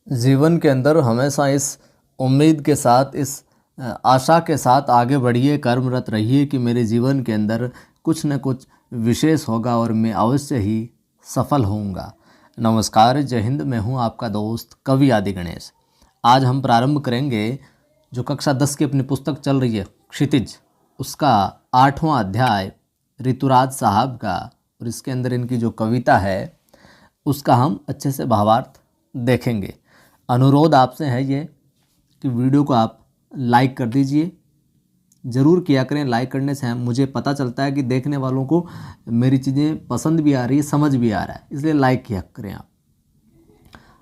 जीवन के अंदर हमेशा इस उम्मीद के साथ, इस आशा के साथ आगे बढ़िए, कर्मरत रहिए कि मेरे जीवन के अंदर कुछ न कुछ विशेष होगा और मैं अवश्य ही सफल होऊंगा। नमस्कार, जय हिंद। मैं हूं आपका दोस्त कवि आदि गणेश। आज हम प्रारंभ करेंगे जो कक्षा 10 की अपनी पुस्तक चल रही है क्षितिज, उसका 8वां अध्याय ऋतुराज साहब का, और इसके अंदर इनकी जो कविता है उसका हम अच्छे से भावार्थ देखेंगे। अनुरोध आपसे है ये कि वीडियो को आप लाइक कर दीजिए, ज़रूर किया करें। लाइक करने से मुझे पता चलता है कि देखने वालों को मेरी चीज़ें पसंद भी आ रही है, समझ भी आ रहा है, इसलिए लाइक किया करें। आप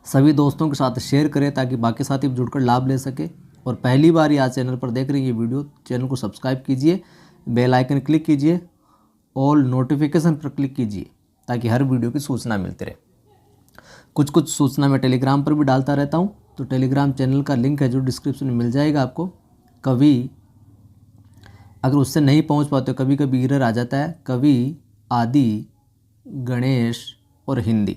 सभी दोस्तों के साथ शेयर करें ताकि बाकी साथी जुड़कर लाभ ले सके। और पहली बार आज चैनल पर देख रही है ये वीडियो, चैनल को सब्सक्राइब कीजिए, बेल आइकन क्लिक कीजिए, ऑल नोटिफिकेशन पर क्लिक कीजिए ताकि हर वीडियो की सूचना मिलती रहे। कुछ सूचना मैं टेलीग्राम पर भी डालता रहता हूँ, तो टेलीग्राम चैनल का लिंक है जो डिस्क्रिप्शन में मिल जाएगा आपको। कभी अगर उससे नहीं पहुँच पाते, कभी कभी एरर आ जाता है, कवि आदि गणेश और हिंदी,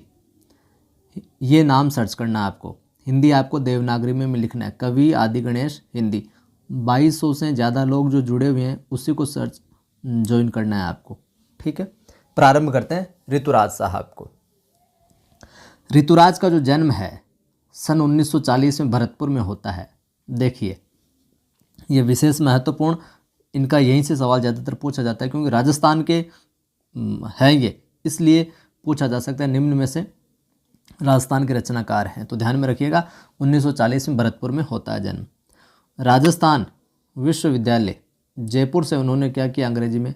ये नाम सर्च करना है आपको। हिंदी आपको देवनागरी में लिखना है, कवि आदि गणेश हिंदी। 2200 से ज़्यादा लोग जो जुड़े हुए हैं उसी को सर्च ज्वाइन करना है आपको। ठीक है, प्रारंभ करते हैं ऋतुराज साहब को। ऋतुराज का जो जन्म है सन 1940 में भरतपुर में होता है। देखिए, ये विशेष महत्वपूर्ण, इनका यहीं से सवाल ज़्यादातर पूछा जाता है क्योंकि राजस्थान के हैं ये, इसलिए पूछा जा सकता है। निम्न में से राजस्थान के रचनाकार हैं, तो ध्यान में रखिएगा। 1940 में भरतपुर में होता है जन्म। राजस्थान विश्वविद्यालय जयपुर से उन्होंने क्या किया, अंग्रेजी में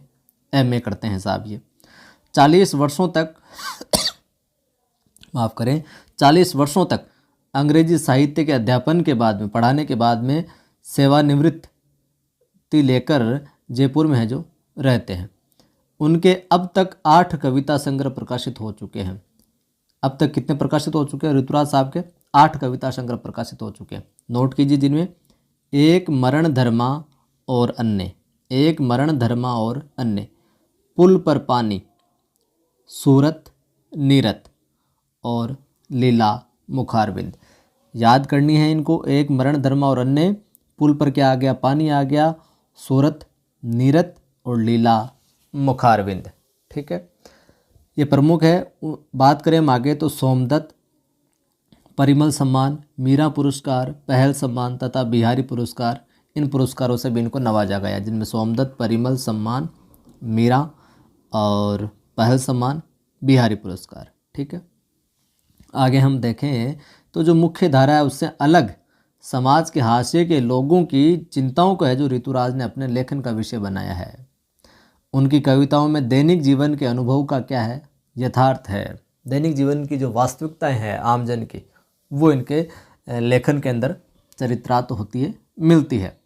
MA करते हैं साहब ये। 40 वर्षों तक माफ़ करें 40 वर्षों तक अंग्रेजी साहित्य के अध्यापन के बाद में, पढ़ाने के बाद में सेवानिवृत्ति लेकर जयपुर में है जो रहते हैं। उनके अब तक 8 कविता संग्रह प्रकाशित हो चुके हैं। अब तक कितने प्रकाशित हो चुके हैं ऋतुराज साहब के? 8 कविता संग्रह प्रकाशित हो चुके हैं। नोट कीजिए, जिनमें एक मरण धर्मा और अन्य, एक मरण धर्मा और अन्य, पुल पर पानी, सूरत नीरत और लीला मुखारबिंद। याद करनी है इनको। एक मरण धर्मा और अन्य, पुल पर क्या आ गया, पानी आ गया, सूरत नीरत और लीला मुखारबिंद। ठीक है, ये प्रमुख है। बात करें हम आगे तो सोमदत्त परिमल सम्मान, मीरा पुरस्कार, पहल सम्मान तथा बिहारी पुरस्कार, इन पुरस्कारों से भी इनको नवाजा गया, जिनमें सोमदत्त परिमल सम्मान, मीरा और पहल सम्मान, बिहारी पुरस्कार। ठीक है, आगे हम देखें तो जो मुख्य धारा है उससे अलग समाज के हाशिए के लोगों की चिंताओं को है जो ऋतुराज ने अपने लेखन का विषय बनाया है। उनकी कविताओं में दैनिक जीवन के अनुभव का क्या है, यथार्थ है। दैनिक जीवन की जो वास्तविकताएं हैं आमजन की, वो इनके लेखन के अंदर चरित्रार्थ होती है, मिलती है।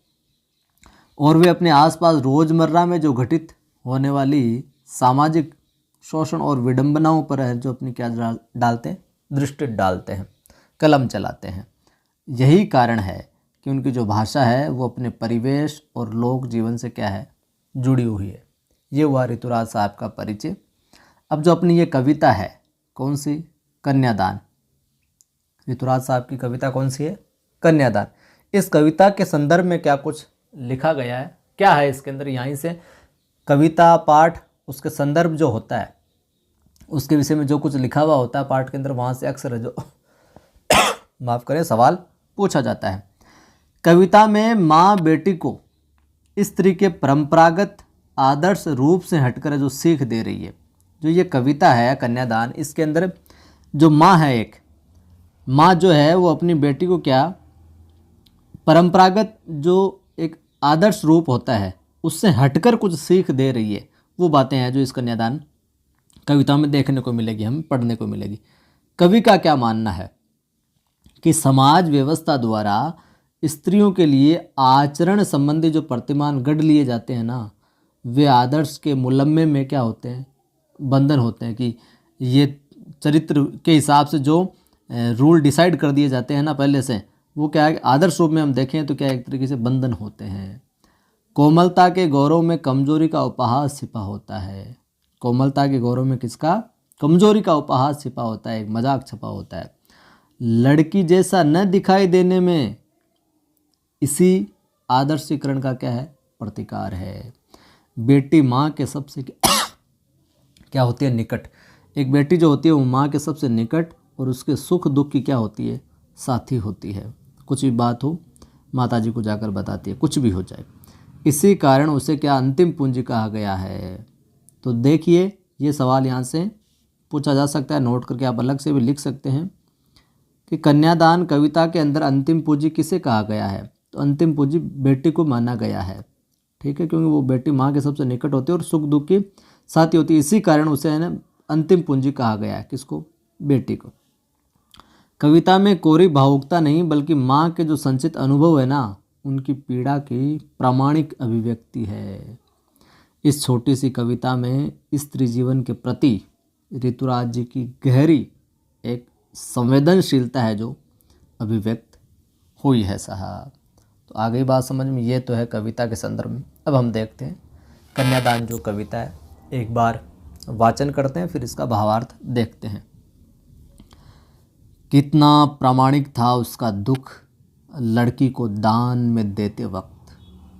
और वे अपने आसपास रोज़मर्रा में जो घटित होने वाली सामाजिक शोषण और विडंबनाओं पर है जो अपनी क्या डालते हैं, दृष्टि डालते हैं, कलम चलाते हैं। यही कारण है कि उनकी जो भाषा है वो अपने परिवेश और लोक जीवन से क्या है, जुड़ी हुई है। ये हुआ ऋतुराज साहब का परिचय। अब जो अपनी ये कविता है, कौन सी, कन्यादान। ऋतुराज साहब की कविता कौन सी है, कन्यादान। इस कविता के संदर्भ में क्या कुछ लिखा गया है, क्या है इसके अंदर, यहीं से कविता पाठ, उसके संदर्भ जो होता है, उसके विषय में जो कुछ लिखा हुआ होता है पाठ के अंदर, वहाँ से अक्सर जो माफ़ करें सवाल पूछा जाता है। कविता में माँ बेटी को स्त्री के परंपरागत आदर्श रूप से हटकर जो सीख दे रही है। जो ये कविता है कन्यादान, इसके अंदर जो माँ है, एक माँ जो है वो अपनी बेटी को क्या, परंपरागत जो एक आदर्श रूप होता है उससे हटकर कुछ सीख दे रही है। वो बातें हैं जो इस कन्यादान कविता में देखने को मिलेगी, हमें पढ़ने को मिलेगी। कवि का क्या मानना है कि समाज व्यवस्था द्वारा स्त्रियों के लिए आचरण संबंधी जो प्रतिमान गढ़ लिए जाते हैं ना, वे आदर्श के मुलम्मे में क्या होते हैं, बंधन होते हैं। कि ये चरित्र के हिसाब से जो रूल डिसाइड कर दिए जाते हैं ना पहले से, वो क्या है, आदर्श रूप में हम देखें तो क्या एक तरीके से बंधन होते हैं। कोमलता के गौरव में कमजोरी का उपहास छिपा होता है। कोमलता के गौरव में किसका, कमजोरी का उपहास छिपा होता है, एक मजाक छिपा होता है। लड़की जैसा न दिखाई देने में इसी आदर्शीकरण का क्या है, प्रतिकार है। बेटी माँ के सबसे क्या होती है, निकट। एक बेटी जो होती है वो माँ के सबसे निकट और उसके सुख दुख की क्या होती है, साथी होती है। कुछ भी बात हो माता जी को जाकर बताती है, कुछ भी हो जाए। इसी कारण उसे क्या अंतिम पूंजी कहा गया है। तो देखिए ये सवाल यहाँ से पूछा जा सकता है, नोट करके आप अलग से भी लिख सकते हैं कि कन्यादान कविता के अंदर अंतिम पूंजी किसे कहा गया है। तो अंतिम पूंजी बेटी को माना गया है, ठीक है, क्योंकि वो बेटी माँ के सबसे निकट होती है और सुख दुख की साथी होती है। इसी कारण उसे है ना अंतिम पूंजी कहा गया है। किसको, बेटी को। कविता में कोरी भावुकता नहीं बल्कि माँ के जो संचित अनुभव है ना उनकी पीड़ा की प्रामाणिक अभिव्यक्ति है। इस छोटी सी कविता में स्त्री जीवन के प्रति ऋतुराज जी की गहरी एक संवेदनशीलता है जो अभिव्यक्त हुई है साहब। तो आ गई बात समझ में, ये तो है कविता के संदर्भ में। अब हम देखते हैं कन्यादान जो कविता है, एक बार वाचन करते हैं फिर इसका भावार्थ देखते हैं। कितना प्रामाणिक था उसका दुख लड़की को दान में देते वक्त,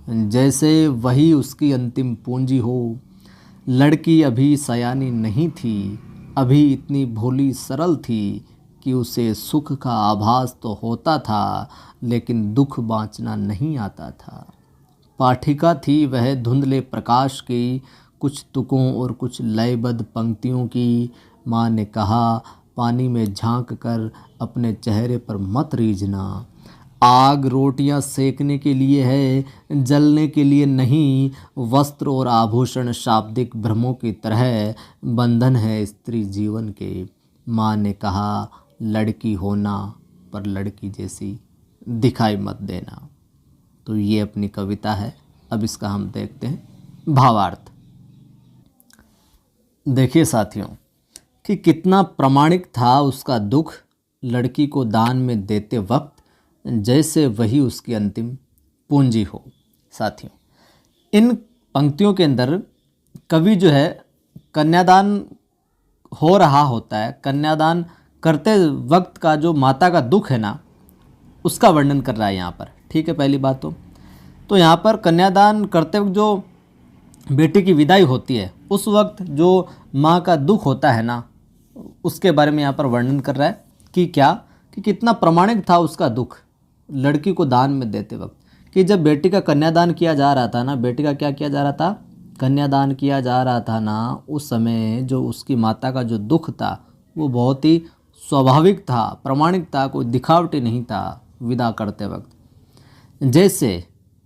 जैसे वही उसकी अंतिम पूंजी हो। लड़की अभी सयानी नहीं थी, अभी इतनी भोली सरल थी कि उसे सुख का आभास तो होता था लेकिन दुख बाँचना नहीं आता था। पाठिका थी वह धुंधले प्रकाश की, कुछ तुकों और कुछ लयबद्ध पंक्तियों की। माँ ने कहा पानी में झांक कर अपने चेहरे पर मत रीझना। आग रोटियां सेकने के लिए है, जलने के लिए नहीं। वस्त्र और आभूषण शाब्दिक भ्रमों की तरह बंधन है स्त्री जीवन के। माँ ने कहा लड़की होना पर लड़की जैसी दिखाई मत देना। तो ये अपनी कविता है। अब इसका हम देखते हैं भावार्थ। देखिए साथियों कि कितना प्रामाणिक था उसका दुख लड़की को दान में देते वक्त, जैसे वही उसकी अंतिम पूंजी हो। साथियों इन पंक्तियों के अंदर कवि जो है कन्यादान हो रहा होता है, कन्यादान करते वक्त का जो माता का दुख है ना उसका वर्णन कर रहा है यहाँ पर, ठीक है। पहली बात तो यहाँ पर कन्यादान करते वक्त जो बेटी की विदाई होती है उस वक्त जो माँ का दुख होता है ना उसके बारे में यहाँ पर वर्णन कर रहा है कि क्या, कि कितना प्रामाणिक था उसका दुख लड़की को दान में देते वक्त। कि जब बेटी का कन्यादान किया जा रहा था ना, बेटी का क्या किया जा रहा था, कन्यादान किया जा रहा था ना, उस समय जो उसकी माता का जो दुख था वो बहुत ही स्वाभाविक था, प्रामाणिक था, कोई दिखावटी नहीं था विदा करते वक्त। जैसे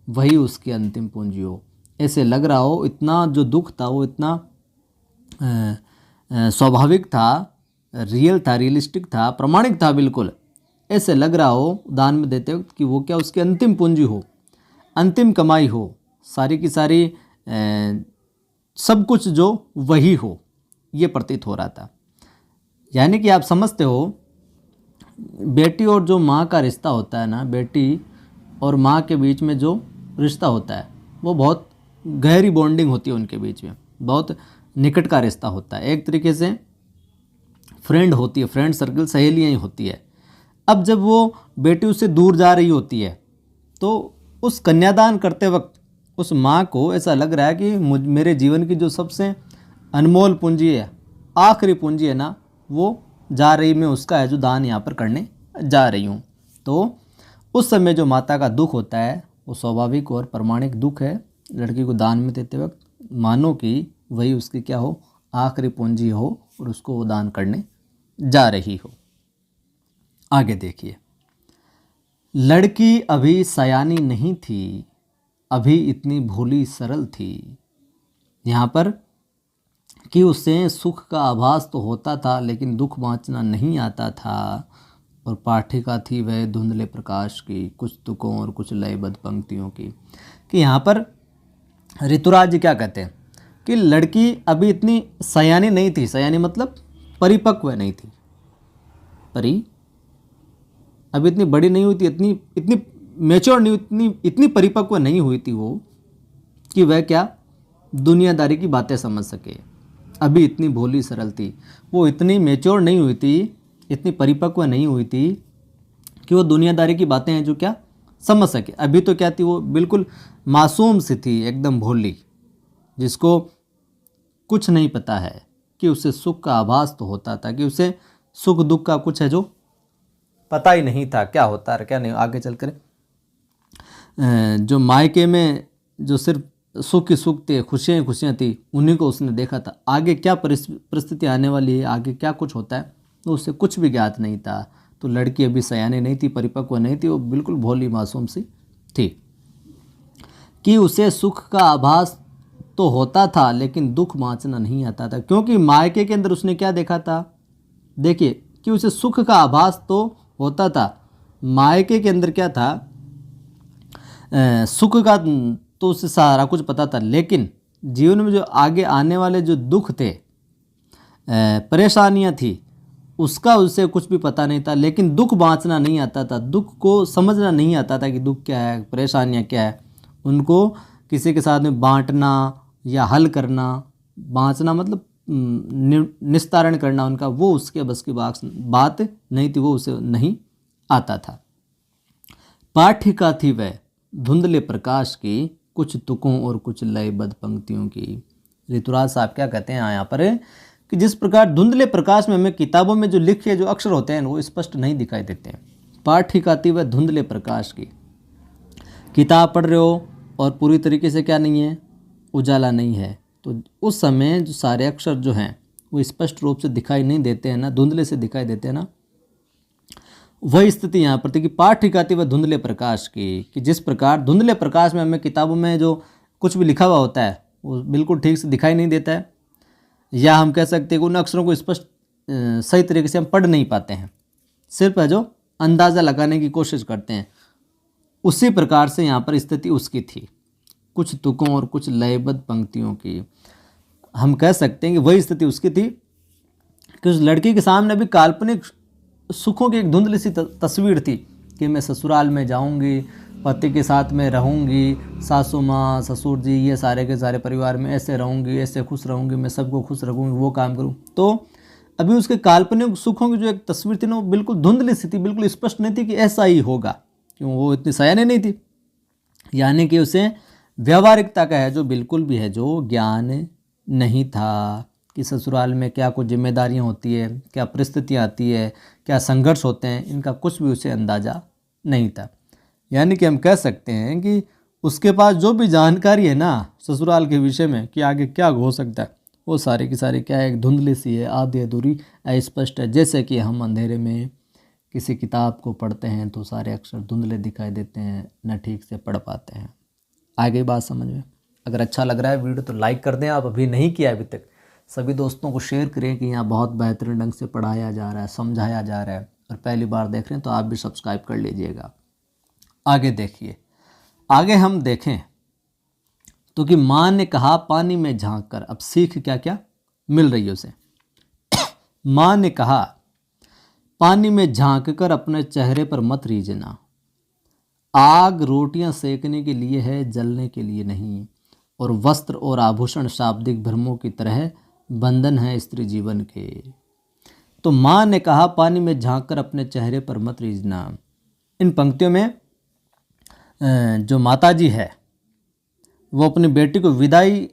वही उसकी अंतिम पूंजी हो, ऐसे लग रहा हो। इतना जो दुख था वो इतना स्वाभाविक था, रियल था, रियलिस्टिक था, प्रामाणिक था बिल्कुल। ऐसे लग रहा हो दान में देते वक्त कि वो क्या उसकी अंतिम पूंजी हो, अंतिम कमाई हो, सारी की सारी सब कुछ जो वही हो, ये प्रतीत हो रहा था। यानी कि आप समझते हो बेटी और जो माँ का रिश्ता होता है ना, बेटी और माँ के बीच में जो रिश्ता होता है वो बहुत गहरी बॉन्डिंग होती है उनके बीच में, बहुत निकट का रिश्ता होता है। एक तरीके से फ्रेंड होती है, फ्रेंड सर्कल, सहेलियाँ ही होती है। अब जब वो बेटी उससे दूर जा रही होती है तो उस कन्यादान करते वक्त उस माँ को ऐसा लग रहा है कि मेरे जीवन की जो सबसे अनमोल पूंजी है, आखिरी पूंजी है ना, वो जा रही, मैं उसका है जो दान यहाँ पर करने जा रही हूँ। तो उस समय जो माता का दुख होता है वो स्वाभाविक और प्रमाणिक दुख है। लड़की को दान में देते वक्त मानो कि वही उसकी क्या हो, आखिरी पूंजी हो और उसको वो दान करने जा रही हो। आगे देखिए, लड़की अभी सयानी नहीं थी, अभी इतनी भोली सरल थी। यहाँ पर कि उसे सुख का आभास तो होता था लेकिन दुख बाँचना नहीं आता था। और पाठिका थी वह धुंधले प्रकाश की, कुछ तुकों और कुछ लयबद्ध पंक्तियों की। कि यहाँ पर ऋतुराज जी क्या कहते हैं कि लड़की अभी इतनी सयानी नहीं थी। सयानी मतलब परिपक्व नहीं थी, अभी इतनी बड़ी नहीं हुई थी, इतनी मैच्योर नहीं, इतनी परिपक्व नहीं हुई थी वो कि वह क्या दुनियादारी की बातें समझ सके। अभी इतनी भोली सरल थी, वो इतनी मैच्योर नहीं हुई थी, इतनी परिपक्व नहीं हुई थी कि वो दुनियादारी की बातें हैं जो क्या समझ सके। अभी तो क्या थी, वो बिल्कुल मासूम सी थी, एकदम भोली, जिसको कुछ नहीं पता है कि उसे सुख का आभास तो होता था, कि उसे सुख दुख का कुछ है जो पता ही नहीं था, क्या होता है क्या नहीं। आगे चलकर जो मायके में जो सिर्फ सुख ही सुख थे, खुशियाँ ही खुशियाँ थी, उन्हीं को उसने देखा था। आगे क्या परिस्थिति आने वाली है, आगे क्या कुछ होता है, तो उससे कुछ भी ज्ञात नहीं था। तो लड़की अभी सयानी नहीं थी, परिपक्व नहीं थी, वो बिल्कुल भोली मासूम सी थी। कि उसे सुख का आभास तो होता था लेकिन दुख बाँचना नहीं आता था, क्योंकि मायके के अंदर उसने क्या देखा था, देखिए, कि उसे सुख का आभास तो होता था। मायके के अंदर क्या था, सुख का तो उसे सारा कुछ पता था, लेकिन जीवन में जो आगे आने वाले जो दुख थे, परेशानियां थी, उसका उसे कुछ भी पता नहीं था। लेकिन दुख बाँचना नहीं आता था, दुख को समझना नहीं आता था कि दुख क्या है, परेशानियां क्या है। उनको किसी के साथ में बांटना या हल करना, बाँचना मतलब निस्तारण करना उनका, वो उसके बस की बात नहीं थी, वो उसे नहीं आता था। पाठिका थी वह धुंधले प्रकाश की, कुछ तुकों और कुछ लयबद्ध पंक्तियों की। ऋतुराज साहब क्या कहते हैं यहाँ पर कि जिस प्रकार धुंधले प्रकाश में हमें किताबों में जो लिखे जो अक्षर होते हैं वो स्पष्ट नहीं दिखाई देते हैं। पाठिका थी वह धुंधले प्रकाश की, किताब पढ़ रहे हो और पूरी तरीके से क्या नहीं है, उजाला नहीं है, तो उस समय जो सारे अक्षर जो हैं वो स्पष्ट रूप से दिखाई नहीं देते हैं ना, धुंधले से दिखाई देते हैं ना। वही स्थिति यहाँ पर थी कि पाठिका थी वह धुंधले प्रकाश की, कि जिस प्रकार धुंधले प्रकाश में हमें किताबों में जो कुछ भी लिखा हुआ होता है वो बिल्कुल ठीक से दिखाई नहीं देता है, या हम कह सकते हैं कि उन अक्षरों को स्पष्ट सही तरीके से हम पढ़ नहीं पाते हैं, सिर्फ है जो अंदाज़ा लगाने की कोशिश करते हैं। उसी प्रकार से यहाँ पर स्थिति उसकी थी, कुछ तुकों और कुछ लयबद्ध पंक्तियों की। हम कह सकते हैं कि वही स्थिति उसकी थी कि उस लड़की के सामने भी काल्पनिक सुखों की एक धुंधली सी तस्वीर थी कि मैं ससुराल में जाऊंगी, पति के साथ में रहूंगी, सासू माँ ससुर जी ये सारे के सारे परिवार में ऐसे रहूंगी, ऐसे खुश रहूंगी, मैं सबको खुश रखूंगी, वो काम करूँ। तो अभी उसके काल्पनिक सुखों की जो एक तस्वीर थी ना, वो बिल्कुल धुंधली सी थी, बिल्कुल स्पष्ट नहीं थी कि ऐसा ही होगा, क्यों वो इतनी सयानी नहीं थी। यानी कि उसे व्यावहारिकता का है जो बिल्कुल भी है जो ज्ञान नहीं था कि ससुराल में क्या कुछ जिम्मेदारियां होती है, क्या परिस्थितियां आती है, क्या संघर्ष होते हैं, इनका कुछ भी उसे अंदाज़ा नहीं था। यानी कि हम कह सकते हैं कि उसके पास जो भी जानकारी है ना ससुराल के विषय में कि आगे क्या हो सकता है, वो सारी की सारी क्या है, एक धुंधली सी है, आधी अधूरी अस्पष्ट है। जैसे कि हम अंधेरे में किसी किताब को पढ़ते हैं तो सारे अक्षर धुंधले दिखाई देते हैं, न ठीक से पढ़ पाते हैं। आगे बात समझ में? अगर अच्छा लग रहा है वीडियो तो लाइक कर दें, आप अभी नहीं किया अभी तक, सभी दोस्तों को शेयर करें कि यहाँ बहुत बेहतरीन ढंग से पढ़ाया जा रहा है, समझाया जा रहा है। और पहली बार देख रहे हैं तो आप भी सब्सक्राइब कर लीजिएगा। आगे देखिए, आगे हम देखें तो कि माँ ने कहा पानी में झांक कर, अब सीख क्या क्या मिल रही है उसे। माँ ने कहा पानी में झांक कर अपने चेहरे पर मत रीझना, आग रोटियां सेकने के लिए है, जलने के लिए नहीं। और वस्त्र और आभूषण शाब्दिक भ्रमों की तरह बंधन है स्त्री जीवन के। तो माँ ने कहा पानी में झांककर अपने चेहरे पर मत रीझना। इन पंक्तियों में जो माताजी है वो अपनी बेटी को विदाई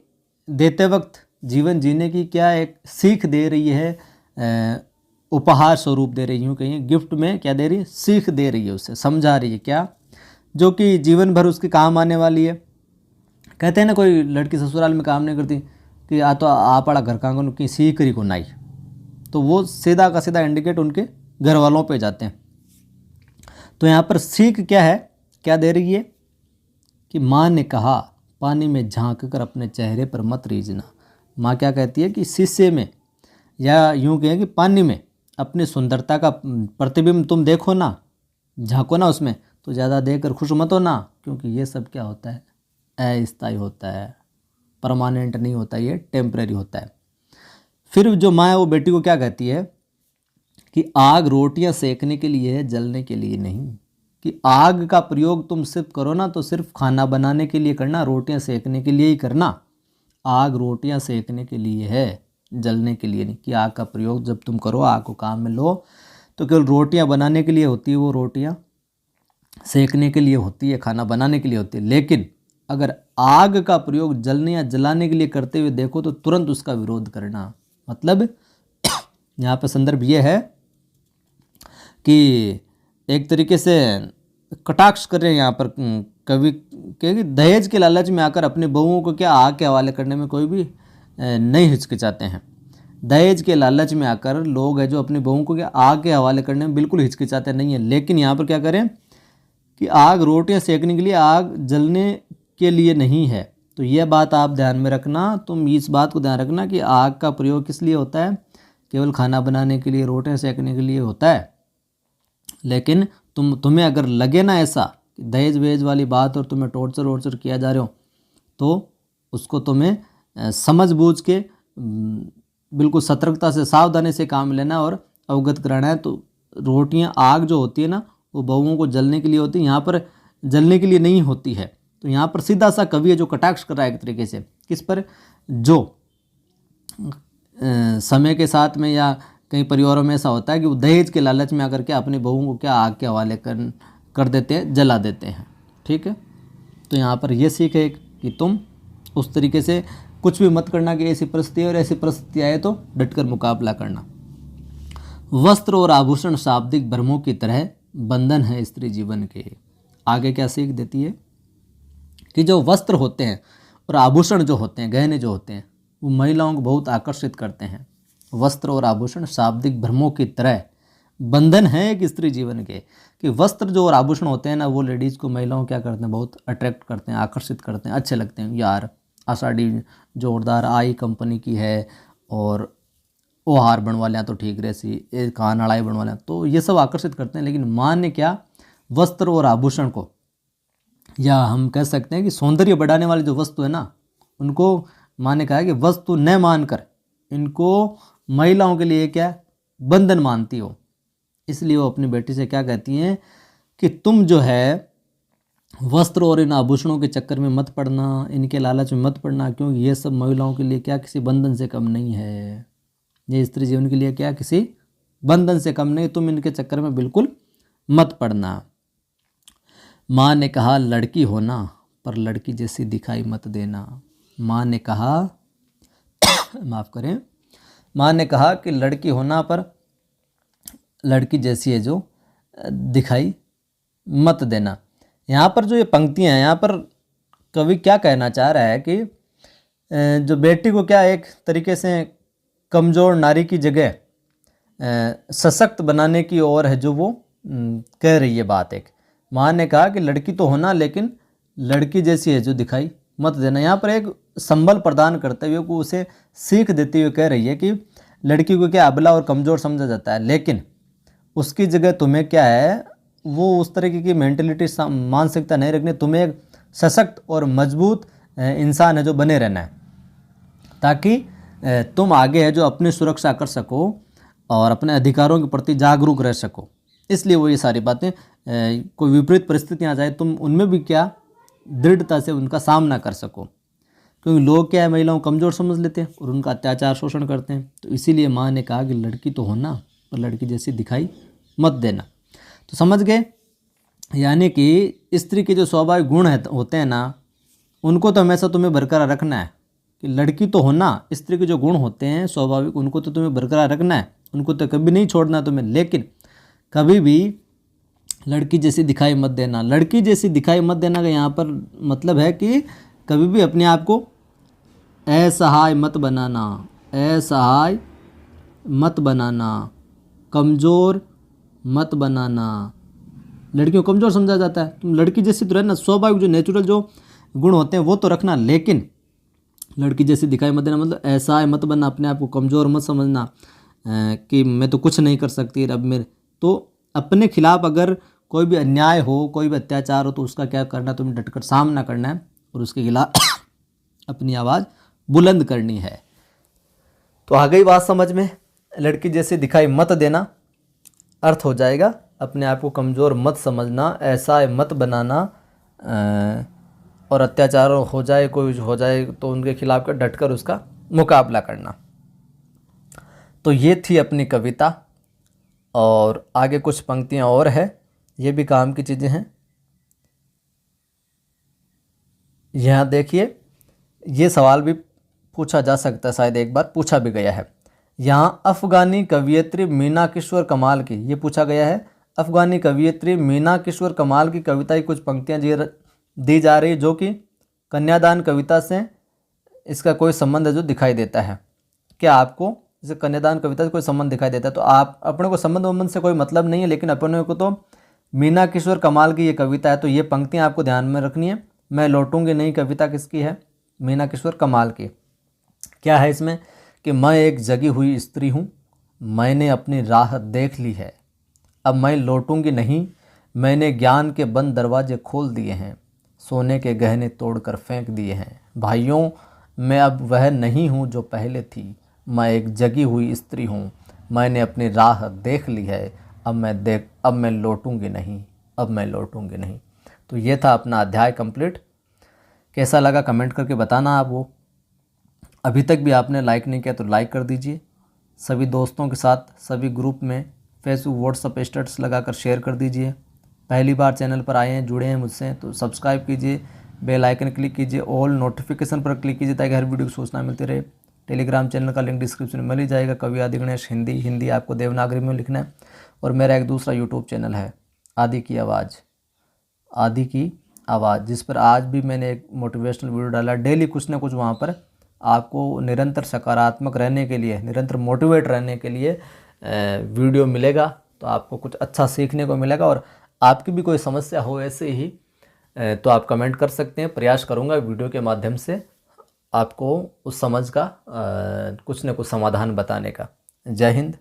देते वक्त जीवन जीने की क्या एक सीख दे रही है, उपहार स्वरूप दे रही हूँ, कहीं गिफ्ट में क्या दे रही है, सीख दे रही है, उसे समझा रही है क्या, जो कि जीवन भर उसके काम आने वाली है। कहते हैं ना कोई लड़की ससुराल में काम नहीं करती कि आ तो आप आड़ा घर का की सीख करी को नाई, तो वो सीधा का सीधा इंडिकेट उनके घर वालों पे जाते हैं। तो यहाँ पर सीख क्या है, क्या दे रही है कि माँ ने कहा पानी में झांक कर अपने चेहरे पर मत रीझना। माँ क्या कहती है कि शीशे में या यूँ कहें कि पानी में अपनी सुंदरता का प्रतिबिंब तुम देखो ना, झांको ना उसमें, तो ज़्यादा देखकर खुश मत हो ना, क्योंकि ये सब क्या होता है, अस्थायी होता है, परमानेंट नहीं होता, ये टेम्परेरी होता है। फिर जो माँ है वो बेटी को क्या कहती है कि आग रोटियां सेकने के लिए है, जलने के लिए नहीं। कि आग का प्रयोग तुम सिर्फ करो ना तो सिर्फ खाना बनाने के लिए करना, रोटियां सेकने के लिए ही करना। आग रोटियां सेकने के लिए है, जलने के लिए नहीं। कि आग का प्रयोग जब तुम करो, आग को काम में लो, तो केवल रोटियां बनाने के लिए होती है, वो रोटियां सेकने के लिए होती है, खाना बनाने के लिए होती है। लेकिन अगर आग का प्रयोग जलने या जलाने के लिए करते हुए देखो तो तुरंत उसका विरोध करना। मतलब यहाँ पर संदर्भ ये है कि एक तरीके से कटाक्ष कर रहे हैं यहाँ पर कवि के, दहेज के लालच में आकर अपने बहुओं को क्या आग के हवाले करने में कोई भी नहीं हिचकिचाते हैं। दहेज के लालच में आकर लोग हैं जो अपने बहुओं को क्या आग के हवाले करने में बिल्कुल हिचकिचाते नहीं है। लेकिन यहाँ पर क्या करें कि आग रोटियां सेकने के लिए, आग जलने के लिए नहीं है। तो यह बात आप ध्यान में रखना, तुम इस बात को ध्यान रखना कि आग का प्रयोग किस लिए होता है, केवल खाना बनाने के लिए, रोटियां सेकने के लिए होता है। लेकिन तुम्हें अगर लगे ना ऐसा दहेज वेज वाली बात और तुम्हें टॉर्चर किया जा रहे हो, तो उसको तुम्हें समझ बूझ के बिल्कुल सतर्कता से, सावधानी से काम लेना और अवगत कराना है। तो रोटियां, आग जो होती है ना, वो बहुओं को जलने के लिए होती है, यहाँ पर जलने के लिए नहीं होती है। तो यहाँ पर सीधा सा कवि है जो कटाक्ष कर रहा है एक तरीके से किस पर, जो समय के साथ में या कई परिवारों में ऐसा होता है कि वो दहेज के लालच में आकर के अपने बहुओं को क्या आग के हवाले कर देते हैं, जला देते हैं। ठीक है, तो यहाँ पर यह सीख है कि तुम उस तरीके से कुछ भी मत करना कि ऐसी परिस्थिति है और ऐसी परिस्थिति आए तो डटकर मुकाबला करना। वस्त्र और आभूषण शाब्दिक भ्रमों की तरह बंधन है स्त्री जीवन के। आगे क्या सीख देती है कि जो वस्त्र होते हैं और आभूषण जो होते हैं, गहने जो होते हैं, वो महिलाओं को बहुत आकर्षित करते हैं। वस्त्र और आभूषण शाब्दिक भ्रमों की तरह बंधन है एक स्त्री जीवन के, कि वस्त्र जो और आभूषण होते हैं ना, वो लेडीज़ को, महिलाओं क्या करते हैं, बहुत अट्रैक्ट करते हैं, आकर्षित करते हैं, अच्छे लगते हैं। यार आषाढ़ी जोरदार आई कंपनी की है और वो हार बनवा लिया तो ठीक रहसी, एक कान अड़ाई बनवा लिया, तो ये सब आकर्षित करते हैं। लेकिन माँ ने क्या वस्त्र और आभूषण को, या हम कह सकते हैं कि सौंदर्य बढ़ाने वाली जो वस्तु है ना, उनको माँ ने कहा है कि वस्तु न मानकर इनको महिलाओं के लिए क्या बंधन मानती हो। इसलिए वो अपनी बेटी से क्या कहती हैं कि तुम जो है वस्त्र और इन आभूषणों के चक्कर में मत पड़ना, इनके लालच में मत पड़ना, क्योंकि ये सब महिलाओं के लिए क्या किसी बंधन से कम नहीं है। ये स्त्री जीवन के लिए क्या किसी बंधन से कम नहीं, तुम इनके चक्कर में बिल्कुल मत पड़ना। माँ ने कहा लड़की होना पर लड़की जैसी दिखाई मत देना। माँ ने कहा माफ़ करें, माँ ने कहा कि लड़की होना पर लड़की जैसी है जो दिखाई मत देना। यहाँ पर जो ये पंक्तियाँ हैं, यहाँ पर कवि क्या कहना चाह रहा है कि जो बेटी को क्या एक तरीके से कमज़ोर नारी की जगह सशक्त बनाने की ओर है जो वो कह रही है बात। एक माँ ने कहा कि लड़की तो होना लेकिन लड़की जैसी है जो दिखाई मत देना। यहाँ पर एक संबल प्रदान करते हुए को उसे सीख देते हुए कह रही है कि लड़की को क्या अबला और कमज़ोर समझा जाता है, लेकिन उसकी जगह तुम्हें क्या है, वो उस तरीके की मेंटलिटी मानसिकता नहीं रखनी। तुम्हें एक सशक्त और मजबूत इंसान है जो बने रहना है, ताकि तुम आगे है जो अपनी सुरक्षा कर सको और अपने अधिकारों के प्रति जागरूक रह सको। इसलिए वो ये सारी बातें, कोई विपरीत परिस्थितियाँ आ जाए तुम उनमें भी क्या दृढ़ता से उनका सामना कर सको, क्योंकि लोग क्या है महिलाओं को कमज़ोर समझ लेते हैं और उनका अत्याचार शोषण करते हैं। तो इसीलिए माँ ने कहा कि लड़की तो होना पर लड़की जैसी दिखाई मत देना। तो समझ गए, यानी कि स्त्री के जो स्वाभाविक गुण होते हैं ना, उनको तो हमेशा तुम्हें बरकरार रखना है। कि लड़की तो होना, स्त्री के जो गुण होते हैं स्वाभाविक, उनको तो तुम्हें बरकरार रखना है, उनको तो कभी नहीं छोड़ना तुम्हें। लेकिन कभी भी लड़की जैसी दिखाई मत देना। लड़की जैसी दिखाई मत देना का यहाँ पर मतलब है कि कभी भी अपने आप को असहाय मत बनाना, असहाय मत बनाना, कमज़ोर मत बनाना। लड़कियों को कमज़ोर समझा जाता है, तुम लड़की जैसी तो रहना, स्वाभाविक जो नेचुरल जो गुण होते हैं वो तो रखना, लेकिन लड़की जैसी दिखाई मत देना मतलब असहाय मत बनना, अपने आप को कमज़ोर मत समझना कि मैं तो कुछ नहीं कर सकती अब मेरे। तो अपने खिलाफ अगर कोई भी अन्याय हो, कोई भी अत्याचार हो, तो उसका क्या करना, तुम्हें डटकर सामना करना है और उसके खिलाफ अपनी आवाज़ बुलंद करनी है। तो आ गई बात समझ में, लड़की जैसी दिखाई मत देना अर्थ हो जाएगा अपने आप को कमज़ोर मत समझना, ऐसा मत बनाना, और अत्याचार हो जाए कोई हो जाए तो उनके खिलाफ कर डटकर उसका मुकाबला करना। तो ये थी अपनी कविता और आगे कुछ पंक्तियाँ और है, ये भी काम की चीज़ें हैं। यहाँ देखिए, ये सवाल भी पूछा जा सकता है, शायद एक बार पूछा भी गया है। यहाँ अफ़गानी कवयित्री मीना किशोर कमाल की, ये पूछा गया है, अफ़गानी कवयित्री मीना किशोर कमाल की कविता की कुछ पंक्तियाँ दी जा रही जो कि कन्यादान कविता से इसका कोई संबंध है जो दिखाई देता है। क्या आपको जैसे कन्यादान कविता से कोई संबंध दिखाई देता है? तो आप अपने को संबंध से कोई मतलब नहीं है, लेकिन अपने को तो मीना किशोर कमाल की ये कविता है, तो ये पंक्तियाँ आपको ध्यान में रखनी है। मैं लौटूंगी नहीं कविता किसकी है? मीना किशोर कमाल की। क्या है इसमें कि मैं एक जगी हुई स्त्री हूँ, मैंने अपनी राह देख ली है, अब मैं लौटूंगी नहीं, मैंने ज्ञान के बंद दरवाजे खोल दिए हैं, सोने के गहने तोड़कर फेंक दिए हैं। भाइयों, मैं अब वह नहीं हूँ जो पहले थी, मैं एक जगी हुई स्त्री हूँ, मैंने अपनी राह देख ली है, अब मैं लौटूंगी नहीं, अब मैं लौटूंगी नहीं। तो ये था अपना अध्याय कंप्लीट। कैसा लगा कमेंट करके बताना आप। वो अभी तक भी आपने लाइक नहीं किया तो लाइक कर दीजिए, सभी दोस्तों के साथ सभी ग्रुप में फेसबुक व्हाट्सएप स्टेटस लगाकर शेयर कर दीजिए। पहली बार चैनल पर आए हैं, जुड़े हैं मुझसे, तो सब्सक्राइब कीजिए, बेल आइकन क्लिक कीजिए, ऑल नोटिफिकेशन पर क्लिक कीजिए ताकि हर वीडियो की सूचना मिलती रहे। टेलीग्राम चैनल का लिंक डिस्क्रिप्शन में मिल ही जाएगा, कवि आदि गणेश हिंदी आपको देवनागरी में लिखना है। और मेरा एक दूसरा यूट्यूब चैनल है आदि की आवाज़, जिस पर आज भी मैंने एक मोटिवेशनल वीडियो डाला। डेली कुछ ना कुछ वहाँ पर आपको निरंतर सकारात्मक रहने के लिए, निरंतर मोटिवेट रहने के लिए वीडियो मिलेगा, तो आपको कुछ अच्छा सीखने को मिलेगा। और आपकी भी कोई समस्या हो ऐसे ही तो आप कमेंट कर सकते हैं, प्रयास करूँगा वीडियो के माध्यम से आपको उस समझ का कुछ न कुछ समाधान बताने का। जय हिंद।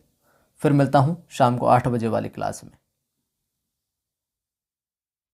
फिर मिलता हूँ शाम को 8 बजे वाली क्लास में।